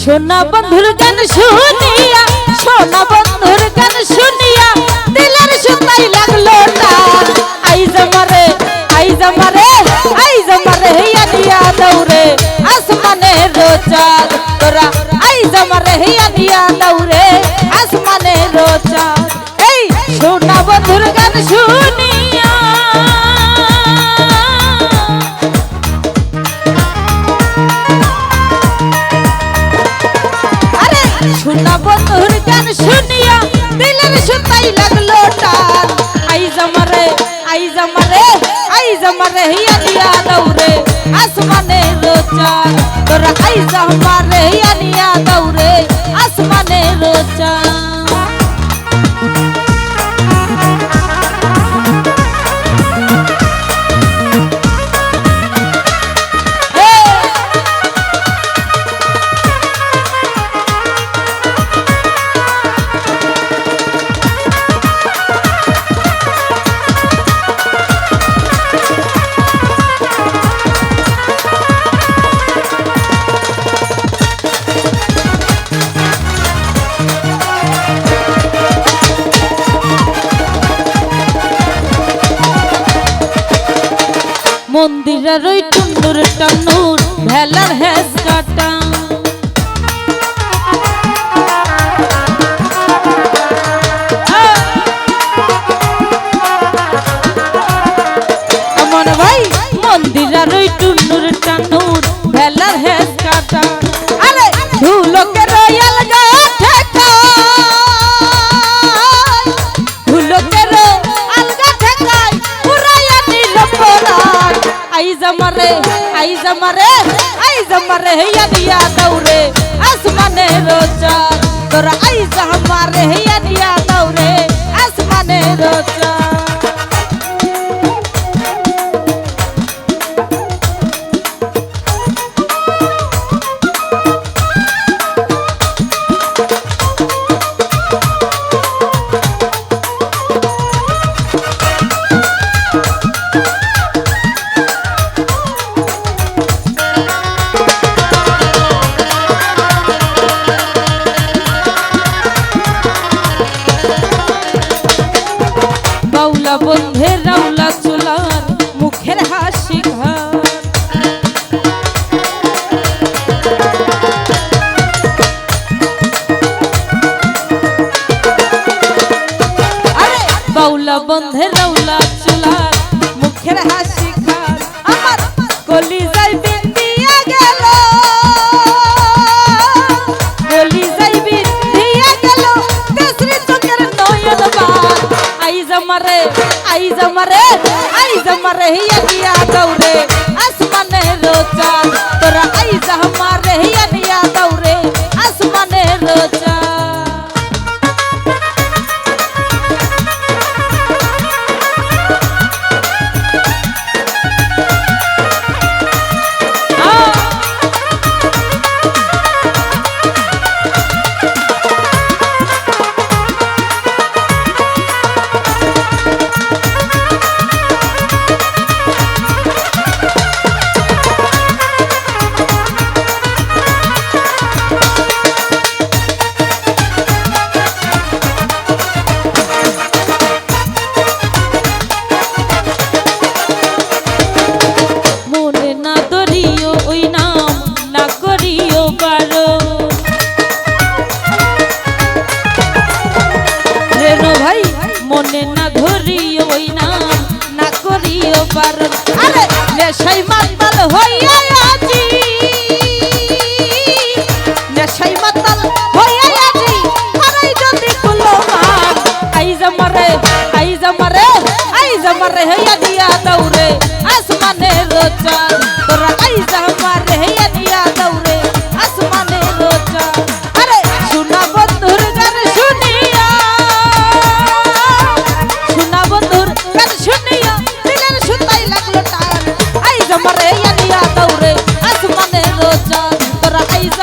সোনা বন্ধুর গান শুনিয়া, সোনা বন্ধুর গান শুনিয়া দিলের সুতাই লাগলো না। আইজ আমারে আইজ আমারে আইজ আমারে হিয়া দিয়া দৌড়ে আসমানের চাঁদ, তোরা আইজ আমারে হিয়া দিয়া দৌড়ে আসমানের চাঁদ। এই সোনা বন্ধুর গান শুনিয়া, সোনা বন্ধুর গান শুনিয়া দিলের সুতাই লাগলো টান। আইজ আমারে আইজ আমারে আইজ আমারে হিয়া দিয়া দৌড়ে আসমানের চাঁদ, তোরা আইজ আমারে হিয়া দিয়া দৌড়ে আসমানের চাঁদ। মন্দিরের ওই টুন্ডুর টানুর ভেলার হেস কাটা, আমার ভাই মন্দিরের ওই টুন্ডুর টানুর ভেলার হেস কাটা। আরে ঢুলকের আলগা ঠেকা, ঢুলকের আলগা ঠেকায় উড়াইয়া নিল পরাণ। আইজ আমারে আইজ আমারে আইজ আমারে হিয়া দিয়া দৌড়ে আসমানের চাঁদ, তোরা আইজ আমারে হিয়া দিয়া দৌড়ে আসমানের চাঁদ। বাউলা বন্ধের রাউলা চুলার মুখের হাসি ঘর, আরে বাউলা বন্ধের রাউলা চুলার মুখের হাসি ঘর। আমার কলিজায় বিন্দিয়া গেল, কলিজায় বিন্দিয়া গেল কেসরি চোখের নয়ন বান। আইজ আমারে আইজ আমারে আইজ আমারে হিয়া দিয়া দৌড়ে আসমানের চাঁদ, তোরা আইজ আমারে হিয়া দিয়া দৌড়ে আসমানের চাঁদ। মনে না ধরিও ওই নাম না করিও বারণ। আরে নেশাই মাতাল হইয়া আজি, নেশাই মাতাল হইয়া আজি আরে আমারে হেয়া দিয়া দৌড়ে আসমানে রোজা তোরা আইজ আমারে হেয়া দিয়া দৌড়ে আসমানে রোজা আরে শোনা বন্ধুর গান শুনিয়া শোনা বন্ধুর গান শুনিয়া দিলের সুতাই লাগলো টান আইজ আমারে হেয়া দিয়া দৌড়ে আসমানে রোজা তোরা আইজ